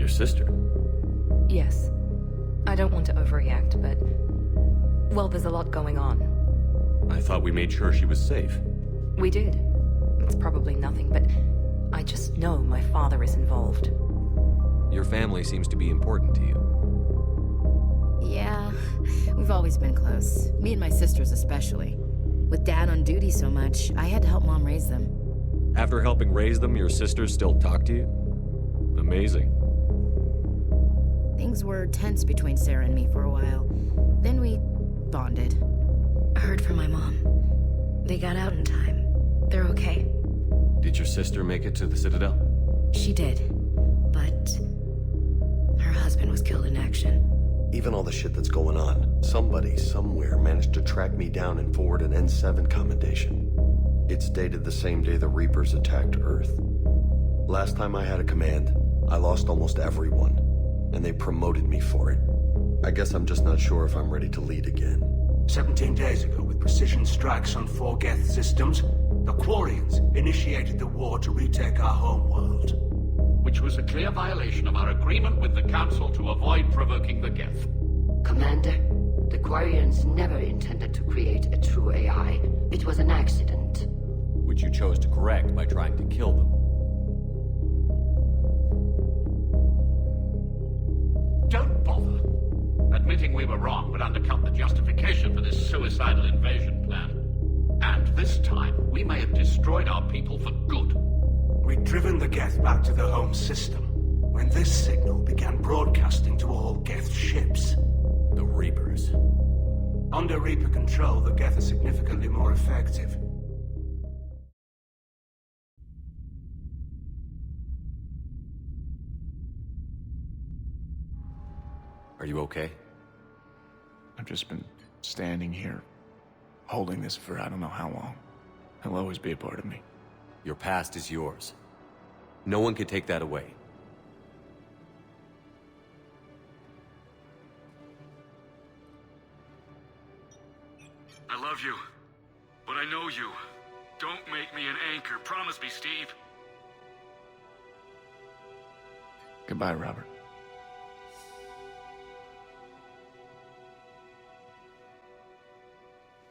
your sister? Yes. I don't want to overreact, but... well, there's a lot going on. I thought we made sure she was safe. We did. It's probably nothing, but I just know my father is involved. Your family seems to be important to you. Yeah, we've always been close. Me and my sisters especially. With Dad on duty so much, I had to help Mom raise them. After helping raise them, your sisters still talk to you? Amazing. Things were tense between Sarah and me for a while. Then we bonded. I heard from my mom. They got out in time. They're okay. Did your sister make it to the Citadel? She did. But... her husband was killed in action. Even all the shit that's going on, somebody, somewhere, managed to track me down and forward an N7 commendation. It's dated the same day the Reapers attacked Earth. Last time I had a command, I lost almost everyone, and they promoted me for it. I guess I'm just not sure if I'm ready to lead again. 17 days ago, with precision strikes on 4 Geth systems, the Quarians initiated the war to retake our homeworld. Which was a clear violation of our agreement with the Council to avoid provoking the Geth. Commander, the Quarians never intended to create a true AI. It was an accident. Which you chose to correct by trying to kill them. Don't bother. Admitting we were wrong would undercut the justification for this suicidal invasion plan. And this time, we may have destroyed our people for good. We'd driven the Geth back to the home system, when this signal began broadcasting to all Geth ships. The Reapers. Under Reaper control, the Geth are significantly more effective. Are you okay? I've just been standing here, holding this for I don't know how long. It'll always be a part of me. Your past is yours. No one can take that away. I love you, but I know you. Don't make me an anchor. Promise me, Steve. Goodbye, Robert.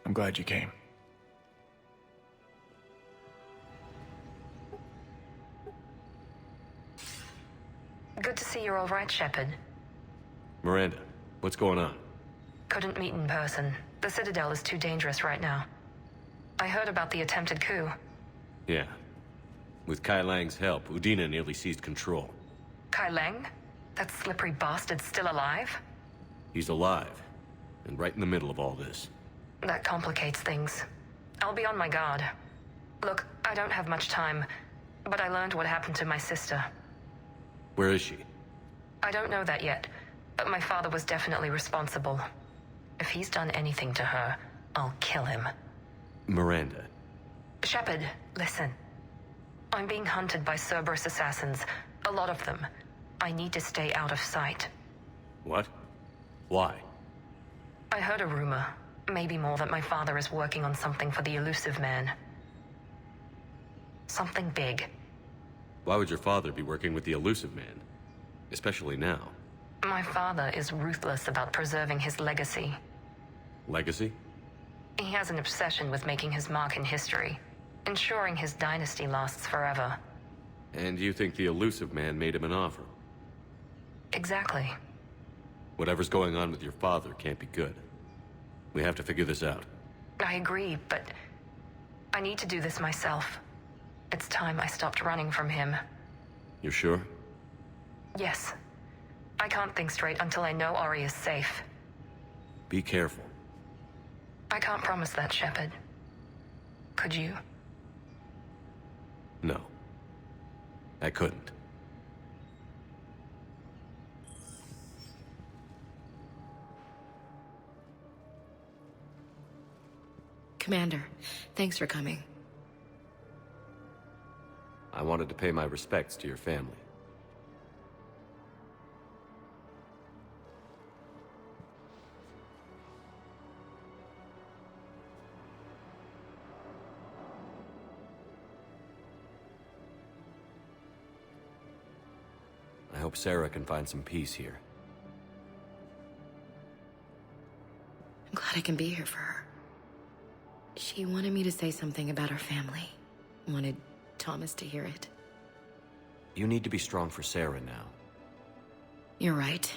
I'm glad you came. Good to see you're all right, Shepard. Miranda, what's going on? Couldn't meet in person. The Citadel is too dangerous right now. I heard about the attempted coup. Yeah. With Kai Lang's help, Udina nearly seized control. Kai Lang? That slippery bastard's still alive? He's alive, and right in the middle of all this. That complicates things. I'll be on my guard. Look, I don't have much time, but I learned what happened to my sister. Where is she? I don't know that yet, but my father was definitely responsible. If he's done anything to her, I'll kill him. Miranda. Shepard, listen. I'm being hunted by Cerberus assassins. A lot of them. I need to stay out of sight. What? Why? I heard a rumor, maybe more, that my father is working on something for the Elusive Man. Something big. Why would your father be working with the Elusive Man? Especially now. My father is ruthless about preserving his legacy. Legacy? He has an obsession with making his mark in history, ensuring his dynasty lasts forever. And you think the Elusive Man made him an offer? Exactly. Whatever's going on with your father can't be good. We have to figure this out. I agree, but I need to do this myself. It's time I stopped running from him. You're sure? Yes. I can't think straight until I know Ori is safe. Be careful. I can't promise that, Shepard. Could you? No. I couldn't. Commander, thanks for coming. I wanted to pay my respects to your family. I hope Sarah can find some peace here. I'm glad I can be here for her. She wanted me to say something about her family. Wanted Thomas to hear it. You need to be strong for Sarah now. You're right.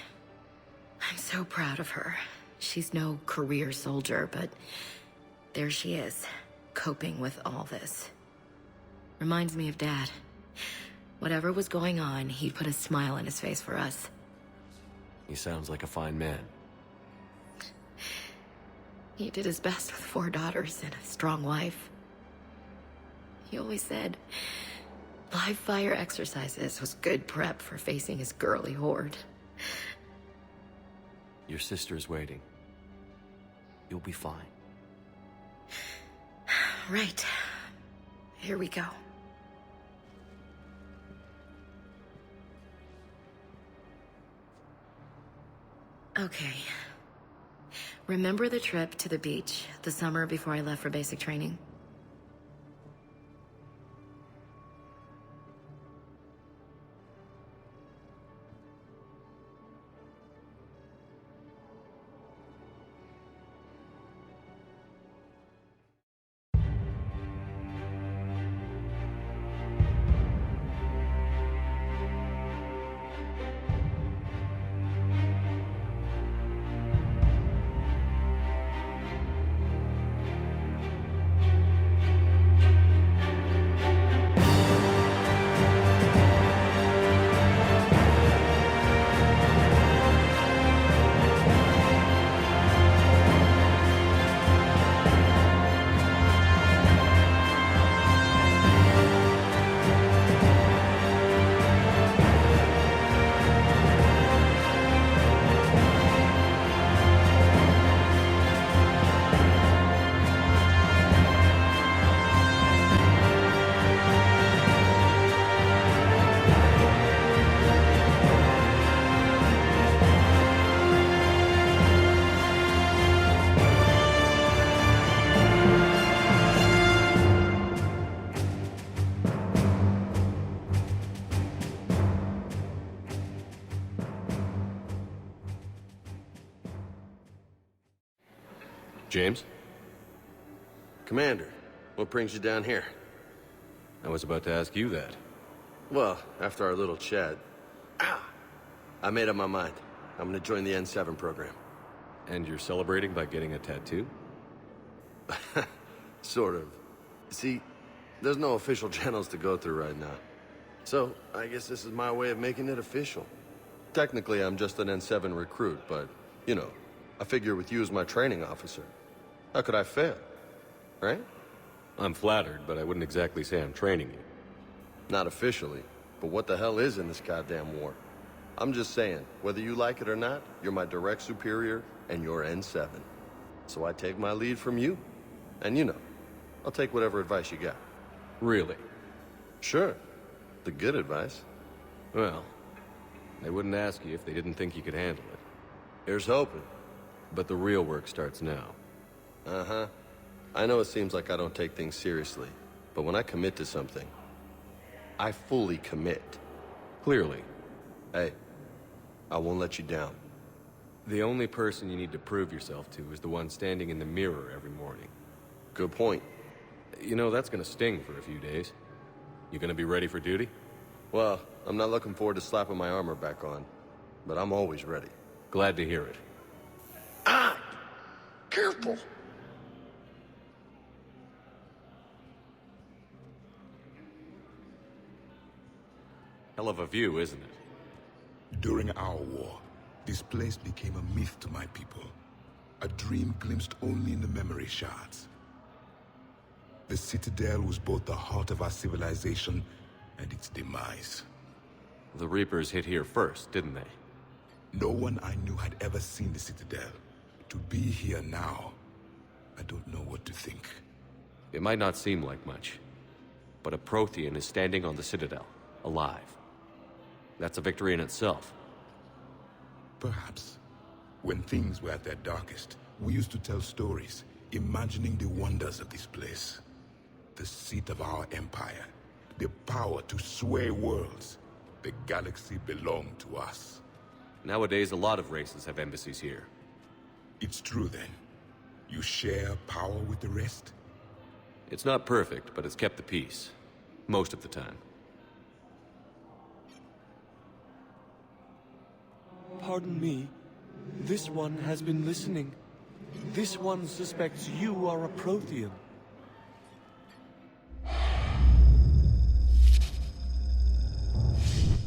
I'm so proud of her. She's no career soldier, but there she is, coping with all this. Reminds me of Dad. Whatever was going on, he'd put a smile on his face for us. He sounds like a fine man. He did his best with 4 daughters and a strong wife. He always said live fire exercises was good prep for facing his girly horde. Your sister's waiting. You'll be fine. Right. Here we go. Okay. Remember the trip to the beach the summer before I left for basic training? James? Commander, what brings you down here? I was about to ask you that. Well, after our little chat, I made up my mind. I'm gonna join the N7 program. And you're celebrating by getting a tattoo? Sort of. See, there's no official channels to go through right now. So, I guess this is my way of making it official. Technically, I'm just an N7 recruit, but, you know, I figure with you as my training officer, how could I fail? Right? I'm flattered, but I wouldn't exactly say I'm training you. Not officially, but what the hell is in this goddamn war? I'm just saying, whether you like it or not, you're my direct superior, and you're N7. So I take my lead from you. And you know, I'll take whatever advice you got. Really? Sure. The good advice. Well, they wouldn't ask you if they didn't think you could handle it. Here's hoping. But the real work starts now. Uh-huh. I know it seems like I don't take things seriously, but when I commit to something, I fully commit. Clearly. Hey, I won't let you down. The only person you need to prove yourself to is the one standing in the mirror every morning. Good point. You know, that's gonna sting for a few days. You gonna be ready for duty? Well, I'm not looking forward to slapping my armor back on, but I'm always ready. Glad to hear it. Ah! Careful! Hell of a view, isn't it? During our war, this place became a myth to my people. A dream glimpsed only in the memory shards. The Citadel was both the heart of our civilization and its demise. The Reapers hit here first, didn't they? No one I knew had ever seen the Citadel. To be here now, I don't know what to think. It might not seem like much, but a Prothean is standing on the Citadel, alive. That's a victory in itself. Perhaps. When things were at their darkest, we used to tell stories, imagining the wonders of this place. The seat of our empire, the power to sway worlds. the galaxy belonged to us. Nowadays, a lot of races have embassies here. It's true then. You share power with the rest? It's not perfect, but it's kept the peace. Most of the time. Pardon me. This one has been listening. This one suspects you are a Prothean.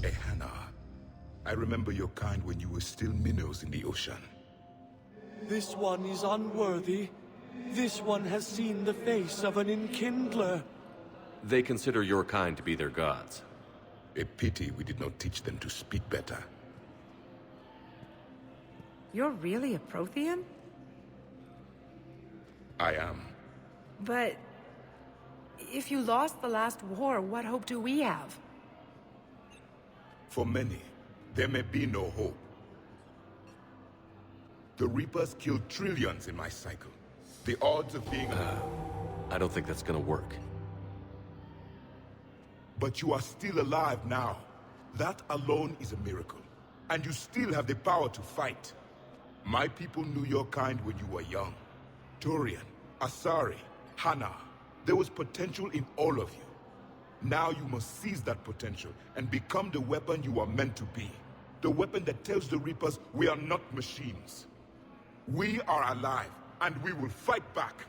Hannah, I remember your kind when you were still minnows in the ocean. This one is unworthy. This one has seen the face of an enkindler. They consider your kind to be their gods. A pity we did not teach them to speak better. You're really a Prothean? I am. But... if you lost the last war, what hope do we have? For many, there may be no hope. The Reapers killed trillions in my cycle. The odds of being... I don't think that's gonna work. But you are still alive now. That alone is a miracle. And you still have the power to fight. My people knew your kind when you were young. Turian, Asari, Hannah. There was potential in all of you. Now you must seize that potential and become the weapon you are meant to be. The weapon that tells the Reapers we are not machines. We are alive, and we will fight back.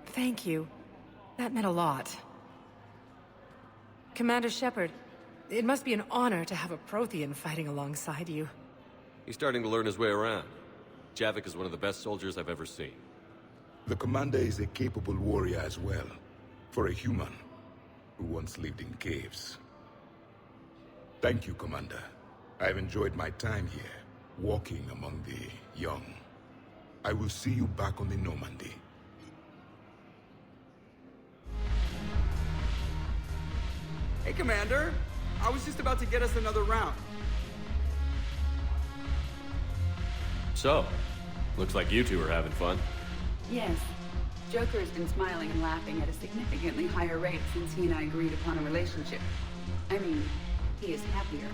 Thank you. That meant a lot. Commander Shepard, it must be an honor to have a Prothean fighting alongside you. He's starting to learn his way around. Javik is one of the best soldiers I've ever seen. The commander is a capable warrior as well. For a human who once lived in caves. Thank you, Commander. I've enjoyed my time here, walking among the young. I will see you back on the Normandy. Hey, Commander. I was just about to get us another round. So, looks like you two are having fun. Yes. Joker has been smiling and laughing at a significantly higher rate since he and I agreed upon a relationship. I mean, he is happier.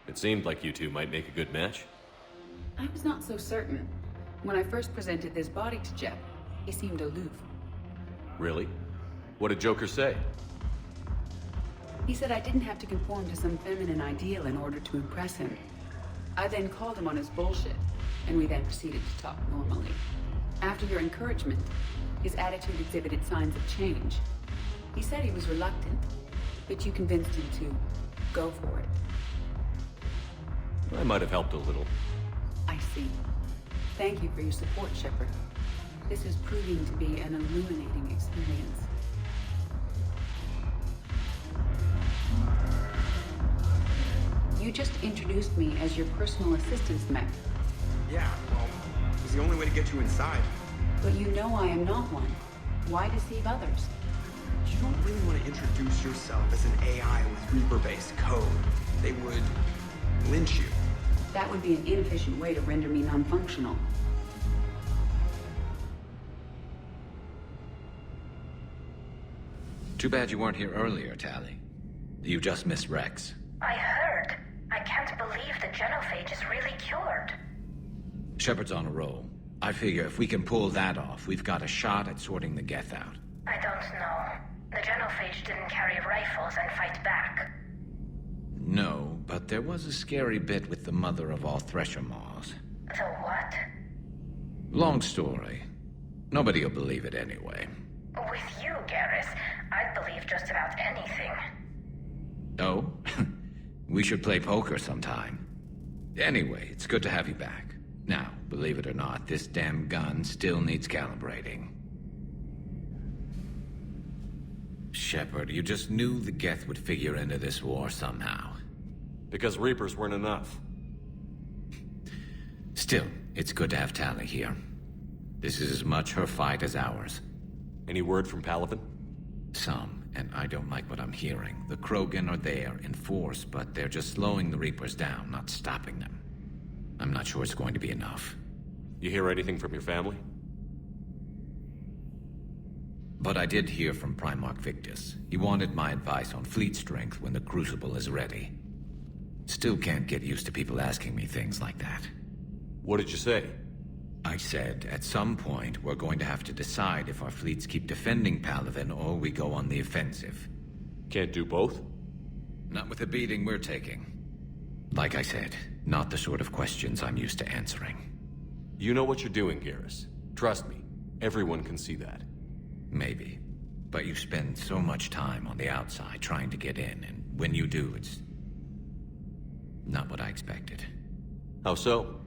It seemed like you two might make a good match. I was not so certain. When I first presented this body to Jeff, he seemed aloof. Really? What did Joker say? He said I didn't have to conform to some feminine ideal in order to impress him. I then called him on his bullshit, and we then proceeded to talk normally. After your encouragement, his attitude exhibited signs of change. He said he was reluctant, but you convinced him to go for it. I might have helped a little. I see. Thank you for your support, Shepard. This is proving to be an illuminating experience. You just introduced me as your personal assistant, Matt. Yeah, well, it was the only way to get you inside. But you know I am not one. Why deceive others? You don't really want to introduce yourself as an AI with Reaper-based code. They would lynch you. That would be an inefficient way to render me non-functional. Too bad you weren't here earlier, Tali. You just missed Rex. I heard. I can't believe the genophage is really cured. Shepard's on a roll. I figure if we can pull that off, we've got a shot at sorting the Geth out. I don't know. The genophage didn't carry rifles and fight back. No, but there was a scary bit with the mother of all Thresher Maws. The what? Long story. Nobody'll believe it anyway. With you, Garrus, I'd believe just about anything. Oh? We should play poker sometime. Anyway, it's good to have you back. Now, believe it or not, this damn gun still needs calibrating. Shepard, you just knew the Geth would figure into this war somehow. Because Reapers weren't enough. Still, it's good to have Tali here. This is as much her fight as ours. Any word from Palaven? Some, and I don't like what I'm hearing. The Krogan are there in force, but they're just slowing the Reapers down, not stopping them. I'm not sure it's going to be enough. You hear anything from your family? But I did hear from Primarch Victus. He wanted my advice on fleet strength when the Crucible is ready. Still can't get used to people asking me things like that. What did you say? I said, at some point, we're going to have to decide if our fleets keep defending Palaven or we go on the offensive. Can't do both? Not with the beating we're taking. Like I said, not the sort of questions I'm used to answering. You know what you're doing, Garrus. Trust me, everyone can see that. Maybe. But you spend so much time on the outside trying to get in, and when you do, it's not what I expected. How so?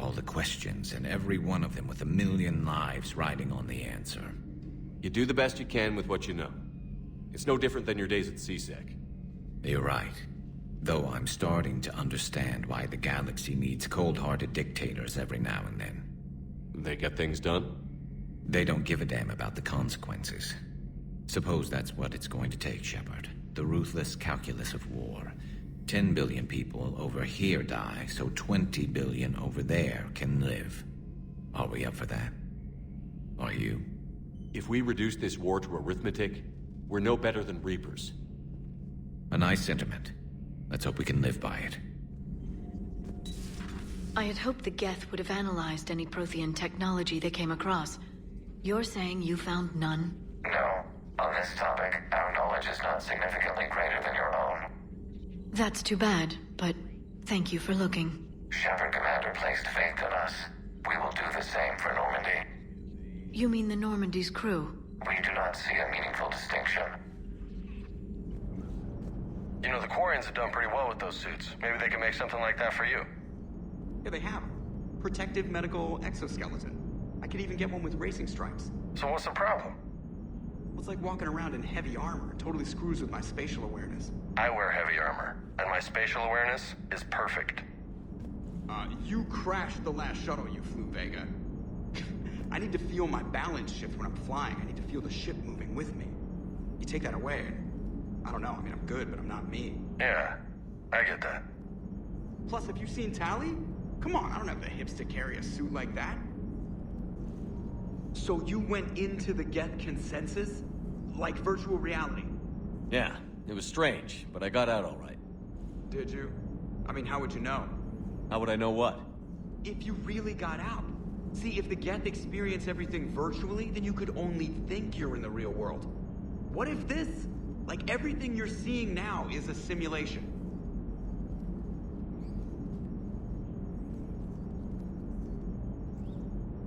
All the questions, and every one of them with 1,000,000 lives riding on the answer. You do the best you can with what you know. It's no different than your days at CSEC. You're right. Though I'm starting to understand why the galaxy needs cold-hearted dictators every now and then. They get things done? They don't give a damn about the consequences. Suppose that's what it's going to take, Shepard. The ruthless calculus of war. 10 billion people over here die, so 20 billion over there can live. Are we up for that? Are you? If we reduce this war to arithmetic, we're no better than Reapers. A nice sentiment. Let's hope we can live by it. I had hoped the Geth would have analyzed any Prothean technology they came across. You're saying you found none? No. On this topic, our knowledge is not significantly greater than your own. That's too bad, but thank you for looking. Shepard Commander placed faith in us. We will do the same for Normandy. You mean the Normandy's crew? We do not see a meaningful distinction. You know, the Quarians have done pretty well with those suits. Maybe they can make something like that for you. Yeah, they have. Protective medical exoskeleton. I could even get one with racing stripes. So what's the problem? Well, it's like walking around in heavy armor. It totally screws with my spatial awareness. I wear heavy armor, and my spatial awareness is perfect. You crashed the last shuttle you flew, Vega. I need to feel my balance shift when I'm flying. I need to feel the ship moving with me. You take that away, and I don't know. I mean, I'm good, but I'm not me. Yeah, I get that. Plus, have you seen Tali? Come on, I don't have the hips to carry a suit like that. So you went into the Geth consensus? Like virtual reality? Yeah, it was strange, but I got out all right. Did you? I mean, how would you know? How would I know what? If you really got out. See, if the Geth experience everything virtually, then you could only think you're in the real world. What if this, like everything you're seeing now, is a simulation?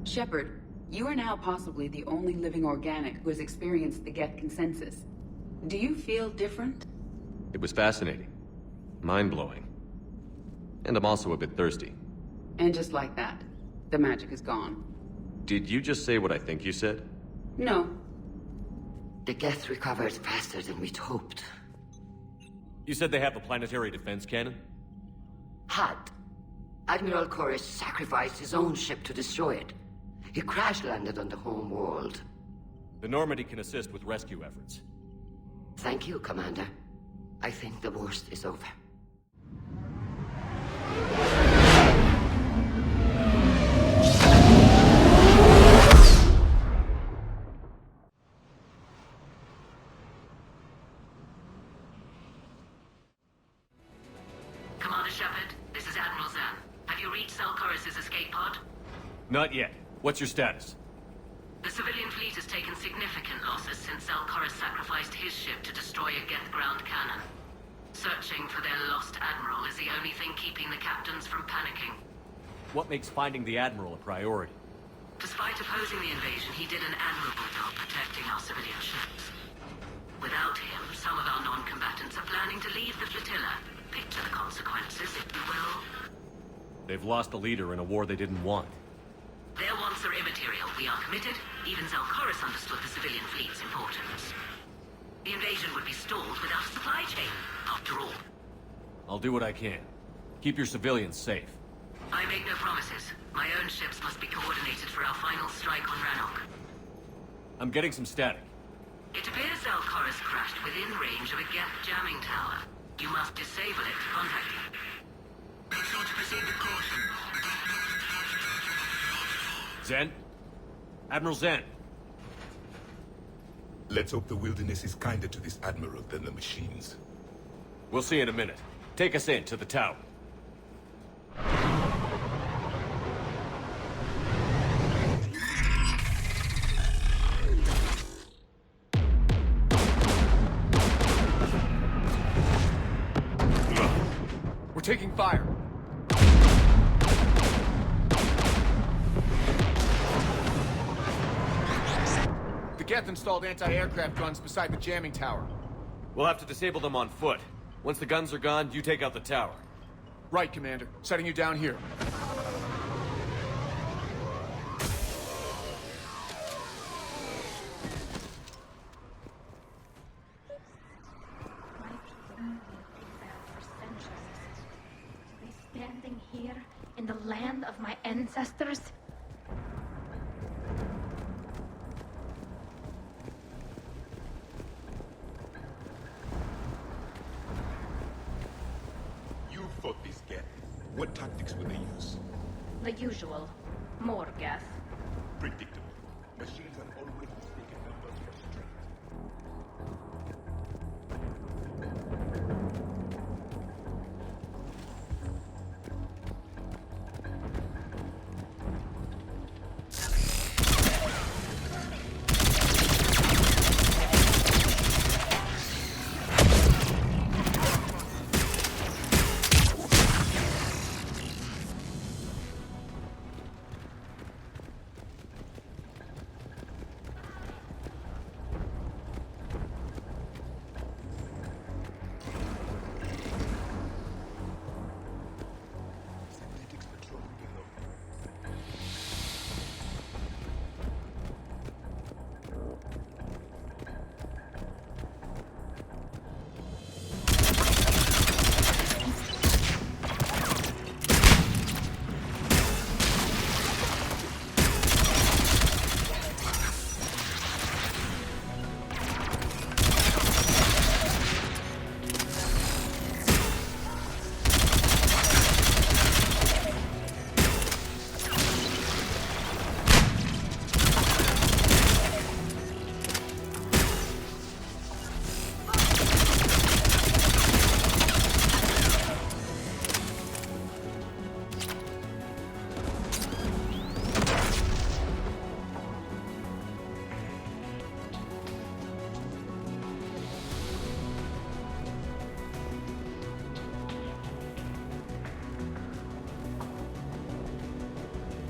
Shepard, you are now possibly the only living organic who has experienced the Geth consensus. Do you feel different? It was fascinating. Mind-blowing. And I'm also a bit thirsty. And just like that, the magic is gone. Did you just say what I think you said? No. The Geth recovered faster than we'd hoped. You said they have a planetary defense cannon? Had. Admiral Koris sacrificed his own ship to destroy it. He crash-landed on the home world. The Normandy can assist with rescue efforts. Thank you, Commander. I think the worst is over. Commander Shepard, this is Admiral Zan. Have you reached Koris's escape pod? Not yet. What's your status? The civilian fleet has taken significant losses since Koris sacrificed his ship to destroy a Geth ground cannon. Searching for their lost admiral is the only thing keeping the captains from panicking. What makes finding the Admiral a priority? Despite opposing the invasion, he did an admirable job protecting our civilian ships. Without him, some of our non-combatants are planning to leave the flotilla. Picture the consequences, if you will. They've lost a leader in a war they didn't want. Their wants are immaterial. We are committed. Even Koris understood the civilian fleet's importance. The invasion would be stalled without a supply chain, after all. I'll do what I can. Keep your civilians safe. I make no promises. My own ships must be coordinated for our final strike on Rannoch. I'm getting some static. It appears Koris crashed within range of a Geth jamming tower. You must disable it to contact you. Make sure to proceed with caution. Zen? Admiral Zen? Let's hope the wilderness is kinder to this Admiral than the machines. We'll see in a minute. Take us in to the tower. We're taking fire. The Geth installed anti-aircraft guns beside the jamming tower. We'll have to disable them on foot. Once the guns are gone, you take out the tower. Right, Commander. Setting you down here. Standing here in the land of my ancestors? You fought these Geth. What tactics will they use? The usual. More Geth. Predictable. Machines have always mistaken numbers for strength.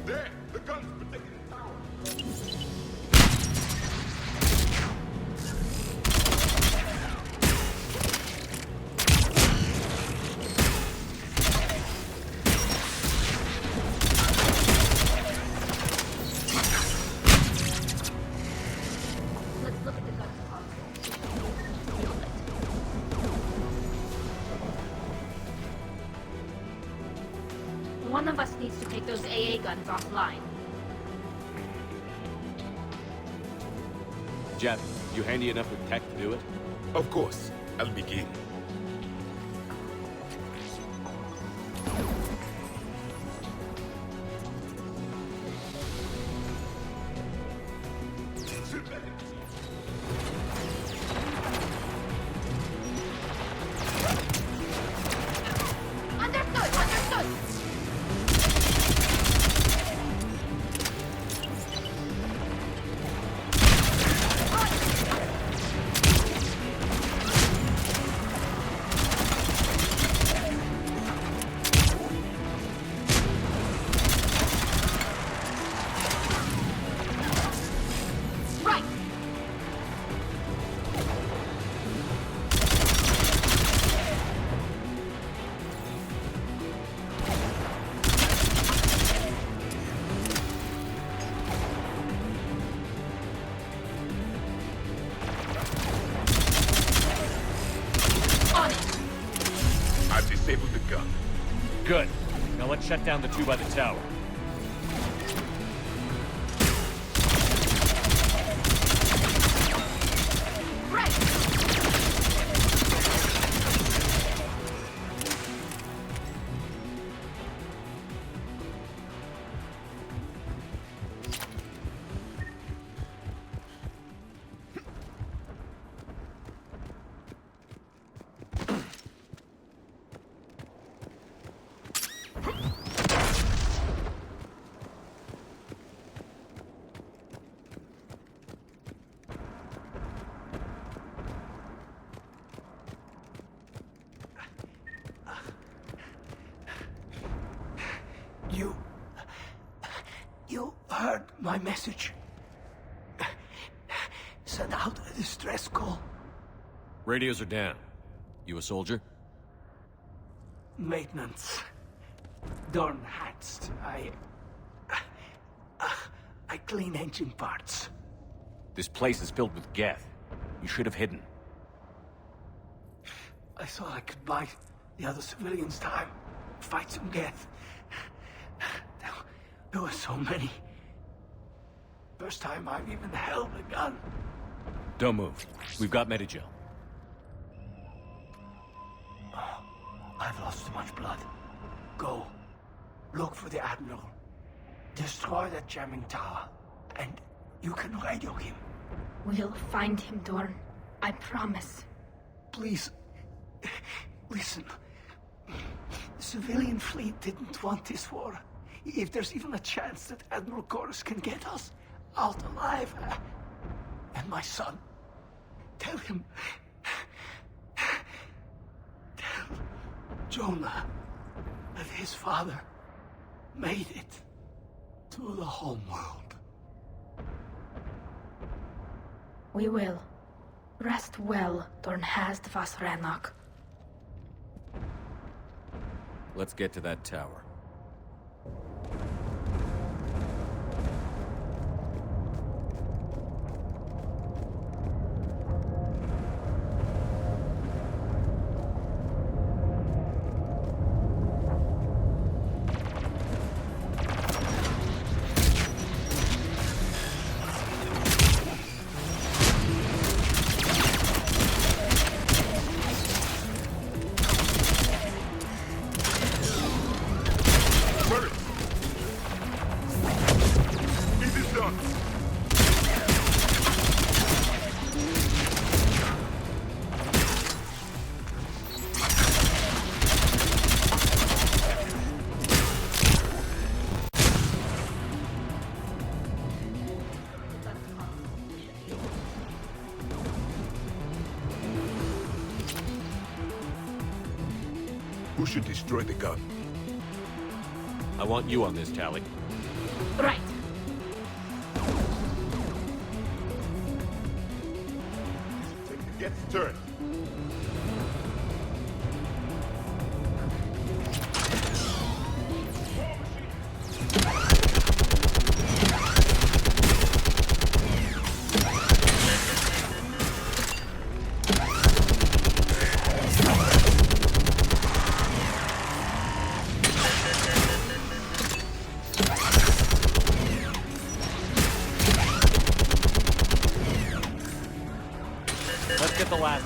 There! The guns protecting the tower! Let's look at the guns console. One of us needs to take those AA guns offline. Jeff, you handy enough with tech to do it? Of course. I'll begin. Understood! Understood! Right! On it! I've disabled the gun. Good. Now let's shut down the two by the tower. Right! my message. Send out a distress call. Radios are down. You a soldier? Maintenance. Dorn Hatched. I clean engine parts. This place is filled with Geth. You should have hidden. I thought I could buy the other civilians time. Fight some Geth. There were so many. First time I've even held a gun. Don't move. We've got Medigel. Oh, I've lost too much blood. Go. Look for the Admiral. Destroy that jamming tower. And you can radio him. We'll find him, Dorn. I promise. Please. Listen. The civilian fleet didn't want this war. If there's even a chance that Admiral Koris can get us out alive. And my son. Tell him. Tell Jonah that his father made it to the homeworld. We will. Rest well, Dorn Hast vas Rannoch. Let's get to that tower. Who should destroy the gun? I want you on this, Tali. Right. Geth's turn. Let's get the last.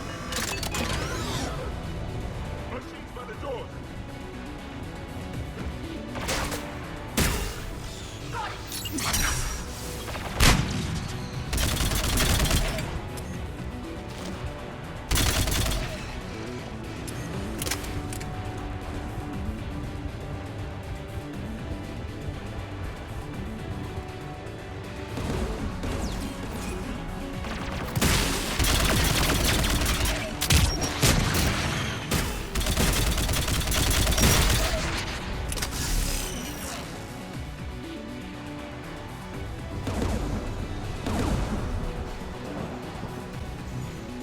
Machines by the doors.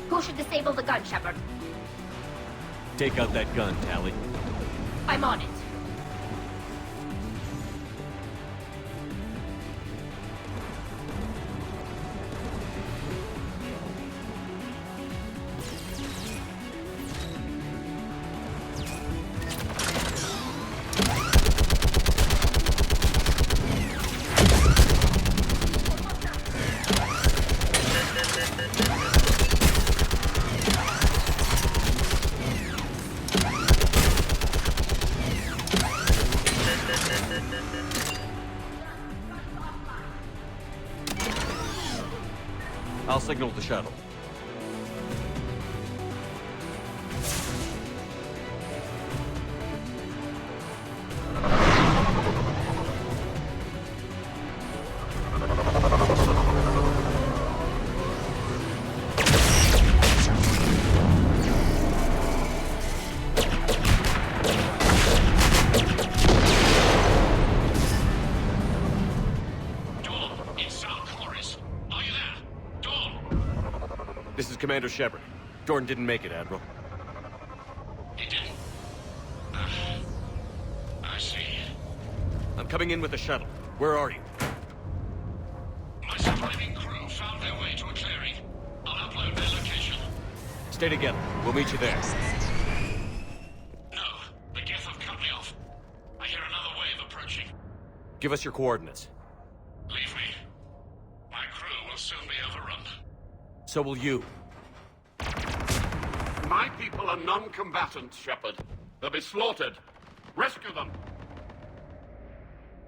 Who should disable the gun, Shepard? Take out that gun, Tali. I'm on it. I'll signal the shuttle. Commander Shepard. Jordan didn't make it, Admiral. He didn't? I see. I'm coming in with the shuttle. Where are you? My surviving crew found their way to a clearing. I'll upload their location. Stay together. We'll meet you there. No, the Geth have cut me off. I hear another wave approaching. Give us your coordinates. Leave me. My crew will soon be overrun. So will you. My people are non-combatants, Shepard. They'll be slaughtered. Rescue them.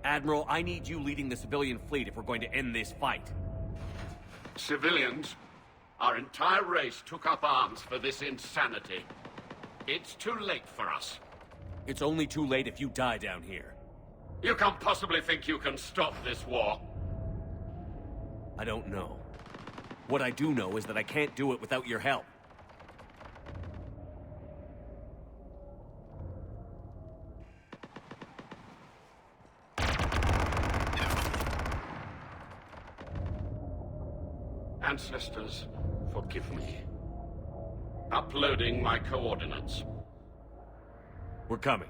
Admiral, I need you leading the civilian fleet if we're going to end this fight. Civilians? Our entire race took up arms for this insanity. It's too late for us. It's only too late if you die down here. You can't possibly think you can stop this war. I don't know. What I do know is that I can't do it without your help. Ancestors, forgive me. Uploading my coordinates. We're coming.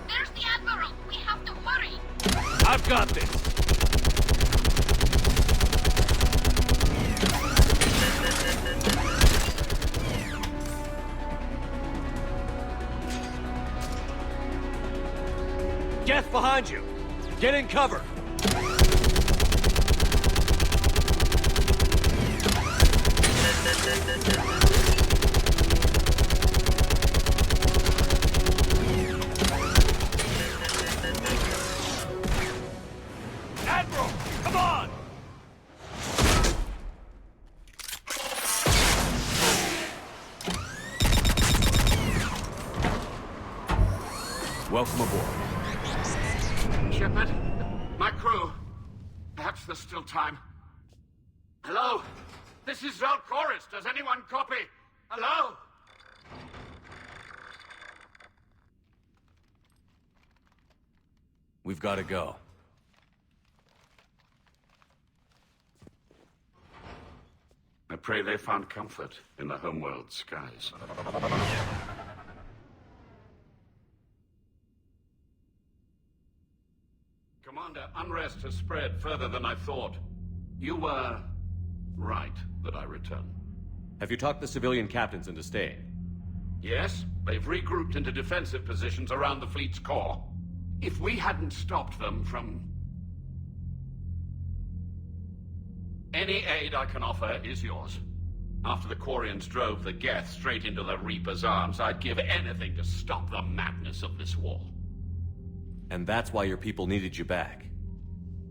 There's the Admiral! We have to hurry! I've got this! Geth behind you! Get in cover! Admiral! Come on! Welcome aboard. Shepard, my crew. Perhaps there's still time. Hello? This is Admiral Koris. Does anyone copy? Hello? We've got to go. I pray they found comfort in the homeworld skies. Commander, unrest has spread further than I thought. You were right that I return. Have you talked the civilian captains into staying? Yes, they've regrouped into defensive positions around the fleet's core. If we hadn't stopped them from... Any aid I can offer is yours. After the Quarians drove the Geth straight into the Reaper's arms, I'd give anything to stop the madness of this war. And that's why your people needed you back.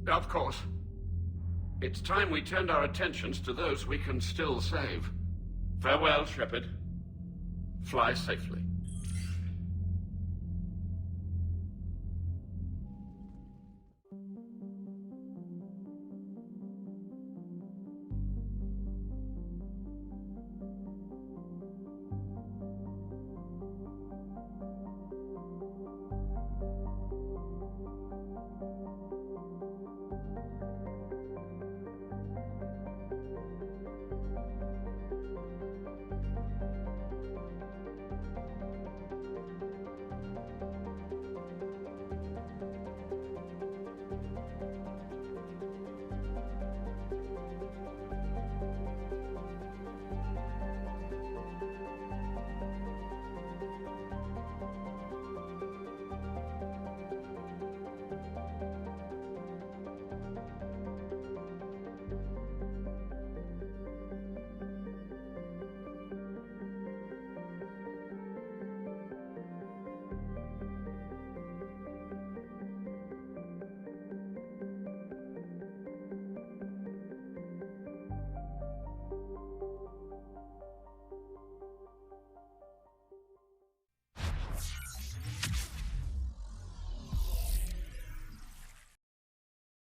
Of course. It's time we turned our attentions to those we can still save. Farewell, Shepard. Fly safely.